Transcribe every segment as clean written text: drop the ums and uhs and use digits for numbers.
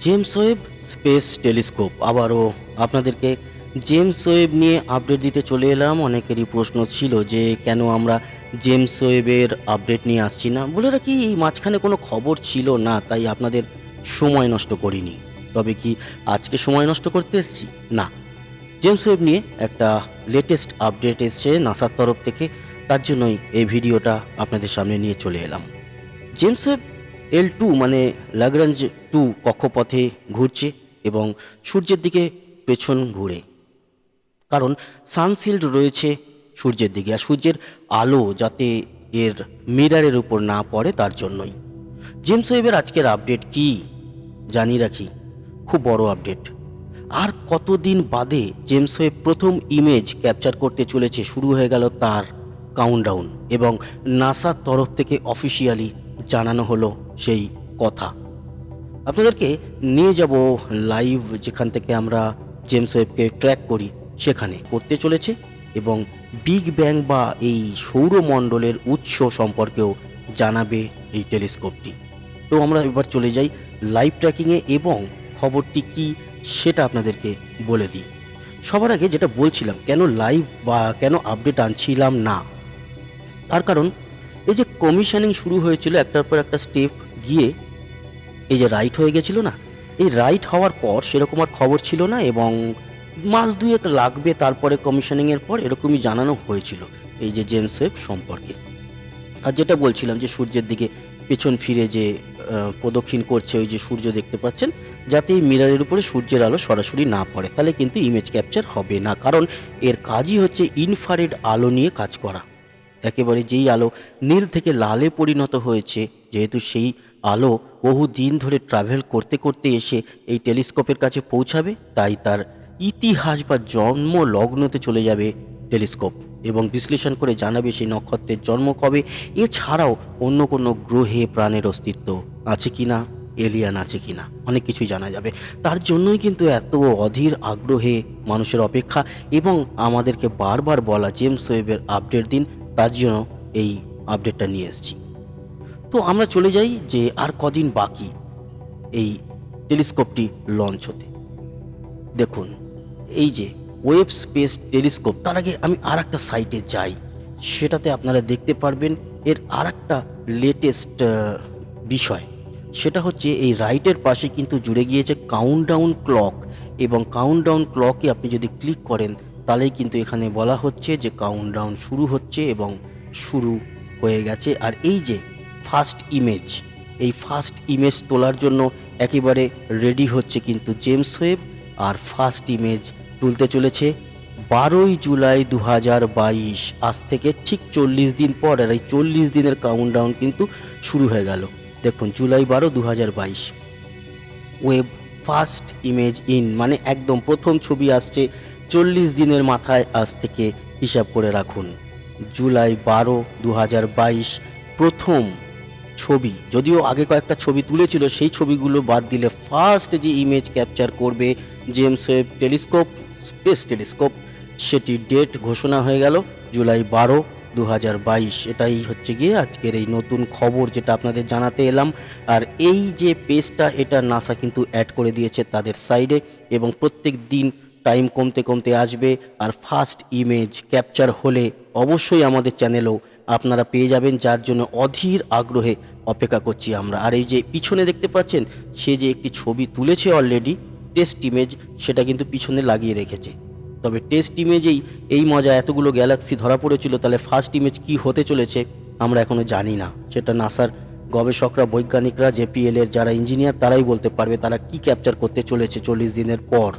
James Webb space telescope আবারও আপনাদেরকে James Webb নিয়ে আপডেট দিতে চলে এলাম। অনেকেরই প্রশ্ন ছিল যে কেন আমরা জেমস ওয়েবের আপডেট নিয়ে আসছি না। বলে রাখি, এই মাঝখানে কোনো খবর ছিল না, তাই আপনাদের সময় নষ্ট করিনি। তবে কি আজকে সময় নষ্ট করতে এসেছি? না, জেমস ওয়েব নিয়ে একটা লেটেস্ট আপডেট এসছে নাসার তরফ থেকে, তার জন্যই এই ভিডিওটা আপনাদের সামনে নিয়ে চলে এলাম। জেমস ওয়েব L2 মানে ল্যাগ্রাঞ্জ 2 কক্ষপথে ঘুরছে এবং সূর্যের দিকে পেছন ঘুরে, কারণ সানশিল্ড রয়েছে সূর্যের দিকে, আর সূর্যের আলো যাতে এর মিরারের উপর না পড়ে তার জন্যই। জেমস ওয়েবের আজকের আপডেট কি জানিয়ে রাখি, খুব বড় আপডেট। আর কতদিন বাদে জেমস ওয়েব প্রথম ইমেজ ক্যাপচার করতে চলেছে, শুরু হয়ে গেল তার কাউন্টডাউন, এবং নাসার তরফ থেকে অফিসিয়ালি জানানো হলো সেই কথা। আপনাদেরকে নিয়ে যাব লাইভ, যেখান থেকে আমরা জেমস ওয়েবকে ট্র্যাক করি, সেখানে করতে চলেছে, এবং বিগ ব্যাং বা এই সৌরমণ্ডলের উৎস সম্পর্কেও জানাবে এই টেলিস্কোপটি। তো আমরা এবার চলে যাই লাইভ ট্র্যাকিংয়ে, এবং খবরটি কি সেটা আপনাদেরকে বলে দিই। সবার আগে যেটা বলছিলাম, কেন লাইভ বা কেন আপডেট আনছিলাম না, তার কারণ এই যে কমিশনিং শুরু হয়েছিল, একটার পর একটা স্টেপ গিয়ে এই যে রাইট হয়ে গেছিল না, এই রাইট হওয়ার পর সেরকম আর খবর ছিল না, এবং মাস দুয়েক লাগবে তারপরে কমিশনিংয়ের পর, এরকমই জানানো হয়েছিল এই যে জেমস ওয়েব সম্পর্কে। আর যেটা বলছিলাম যে সূর্যের দিকে পেছন ফিরে যে প্রদক্ষিণ করছে, ওই যে সূর্য দেখতে পাচ্ছেন, যাতে এই মিররের উপরে সূর্যের আলো সরাসরি না পড়ে, তাহলে কিন্তু ইমেজ ক্যাপচার হবে না, কারণ এর কাজই হচ্ছে ইনফ্রারেড আলো নিয়ে কাজ করা। একেবারে যেই আলো নীল থেকে লালে পরিণত হয়েছে, যেহেতু সেই আলো বহু দিন ধরে ট্রাভেল করতে করতে এসে এই টেলিস্কোপের কাছে পৌঁছাবে, তাই তার ইতিহাস বা জন্ম লগ্নতে চলে যাবে টেলিস্কোপ, এবং বিশ্লেষণ করে জানাবে সেই নক্ষত্রের জন্ম কবে, এছাড়াও অন্য কোনো গ্রহে প্রাণের অস্তিত্ব আছে কিনা, এলিয়ান আছে কিনা, অনেক কিছুই জানা যাবে। তার জন্যই কিন্তু এত অধীর আগ্রহে মানুষের অপেক্ষা, এবং আমাদেরকে বারবার বলা জেমস ওয়েবের আপডেট দিন, তার জন্য এই আপডেটটা নিয়ে এসেছি। তো আমরা চলে যাই যে আর কদিন বাকি এই টেলিস্কোপটি লঞ্চ হতে। দেখুন, এই যে ওয়েব স্পেস টেলিস্কোপ, তার আগে আমি আর একটা সাইটে যাই, সেটাতে আপনারা দেখতে পারবেন এর আর একটা লেটেস্ট বিষয়। সেটা হচ্ছে এই রাইটের পাশে কিন্তু জুড়ে গিয়েছে কাউন্টডাউন ক্লক, এবং কাউন্টডাউন ক্লকে আপনি যদি ক্লিক করেন, তাহলেই কিন্তু এখানে বলা হচ্ছে যে কাউন্টডাউন শুরু হচ্ছে এবং শুরু হয়ে গেছে। আর এই যে ফার্স্ট ইমেজ, এই ফার্স্ট ইমেজ তোলার জন্য একেবারে রেডি হচ্ছে কিন্তু জেমস ওয়েব, আর ফার্স্ট ইমেজ তুলতে চলেছে 12ই জুলাই 2022। আজ থেকে ঠিক 40 দিন পর, আর এই 40 দিনের কাউন্টডাউন কিন্তু শুরু হয়ে গেল। দেখুন, July 12, 2022, web first image in, মানে একদম প্রথম ছবি আসছে 40 দিনের মাথায়। আজ থেকে হিসাব করে রাখুন, জুলাই 12, 2022 প্রথম ছবি। যদিও আগে কয়েকটা ছবি তুলেছিল, সেই ছবিগুলো বাদ দিলে ফার্স্ট যে ইমেজ ক্যাপচার করবে James Webb telescope, space telescope, সেটির ডেট ঘোষণা হয়ে গেল জুলাই 12, 2022। এটাই হচ্ছে গিয়ে আজকের এই নতুন খবর, যেটা আপনাদের জানাতে এলাম। আর এই যে পেজটা, এটা নাসা কিন্তু অ্যাড করে দিয়েছে তাদের সাইডে, এবং প্রত্যেক দিন টাইম কমতে কমতে আসবে, আর ফার্স্ট ইমেজ ক্যাপচার হলে অবশ্যই আমাদের চ্যানেলেও আপনারা পেয়ে যাবেন, যার জন্য অধীর আগ্রহে অপেক্ষা করছি আমরা। আর এই যে পিছনে দেখতে পাচ্ছেন, সে যে একটি ছবি তুলেছে অলরেডি, টেস্ট ইমেজ, সেটা কিন্তু পিছনে লাগিয়ে রেখেছে। তবে টেস্ট ইমেজেই এই মজা, এতগুলো গ্যালাক্সি ধরা পড়েছিল, তাহলে ফার্স্ট ইমেজ কি হতে চলেছে আমরা এখনও জানি না। সেটা নাসার গবেষকরা, বৈজ্ঞানিকরা, জেপিএল এর যারা ইঞ্জিনিয়ার, তারাই বলতে পারবে তারা কি ক্যাপচার করতে চলেছে 40 দিনের পর।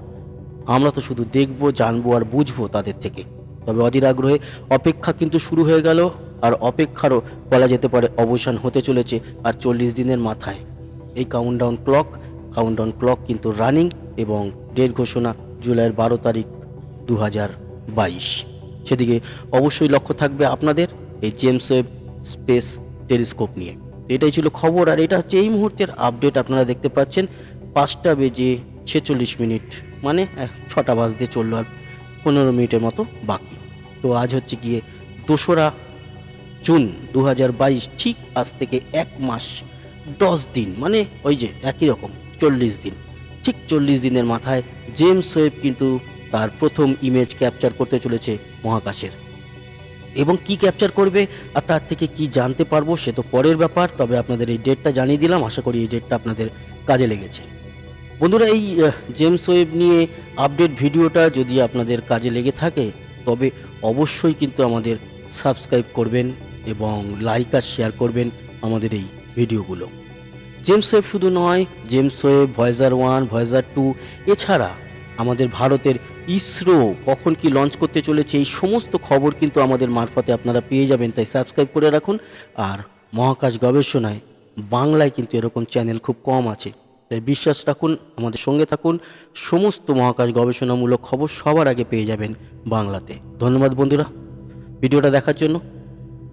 আমরা তো শুধু দেখব, জানবো আর বুঝবো তাদের থেকে। তবে অধীর আগ্রহে অপেক্ষা কিন্তু শুরু হয়ে গেল, আর অপেক্ষারও বলা যেতে পারে অবসান হতে চলেছে। আর 40 দিনের মাথায় এই কাউন্টডাউন ক্লক কিন্তু রানিং, এবং ডেট ঘোষণা জুলাইয়ের 12 তারিখ 2022। সেদিকে অবশ্যই লক্ষ্য থাকবে আপনাদের এই জেমস ওয়েব স্পেস টেলিস্কোপ নিয়ে। এটাই ছিল খবর, আর এটা হচ্ছে এই মুহূর্তের আপডেট। আপনারা দেখতে পাচ্ছেন 5টা বেজে 46 মিনিট, মানে 6টা বাজতে চললো, আর 15 মিনিটের মতো বাকি। তো আজ হচ্ছে গিয়ে 2রা জুন 2022, ঠিক আজ থেকে 1 মাস 10 দিন, মানে ওই যে একই রকম 40 দিন। ঠিক 40 দিনের মাথায় জেমস ওয়েব কিন্তু তার প্রথম ইমেজ ক্যাপচার করতে চলেছে মহাকাশের। এবং কি ক্যাপচার করবে আর তার থেকে কি জানতে পারবো সে তো পরের ব্যাপার, তবে আপনাদের এই ডেটটা জানিয়ে দিলাম। আশা করি এই ডেটটা আপনাদের কাজে লেগেছে। বন্ধুরা, এই জেমস ওয়েব নিয়ে আপডেট ভিডিওটা যদি আপনাদের কাজে লেগে থাকে তবে অবশ্যই কিন্তু আমাদের সাবস্ক্রাইব করবেন এবং লাইক আর শেয়ার করবেন আমাদের এই ভিডিওগুলো। জেমস ওয়েব শুধু নয়, জেমস ওয়েব, ভয়েজার 1, ভয়েজার 2 এছাড়া আমাদের ভারতের ইসরো কখন কি লঞ্চ করতে চলেছে এই সমস্ত খবর কিন্তু আমাদের মারফতে আপনারা পেয়ে যাবেন। তাই সাবস্ক্রাইব করে রাখুন। আর মহাকাশ গবেষণায় বাংলায় কিন্তু এরকম চ্যানেল খুব কম আছে, তাই বিশ্বাস রাখুন, আমাদের সঙ্গে থাকুন। সমস্ত মহাকাশ গবেষণামূলক খবর সবার আগে পেয়ে যাবেন বাংলাতে। ধন্যবাদ বন্ধুরা ভিডিওটা দেখার জন্য।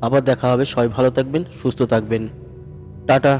আবার দেখা হবে। সবাই ভালো থাকবেন, সুস্থ থাকবেন। টাটা।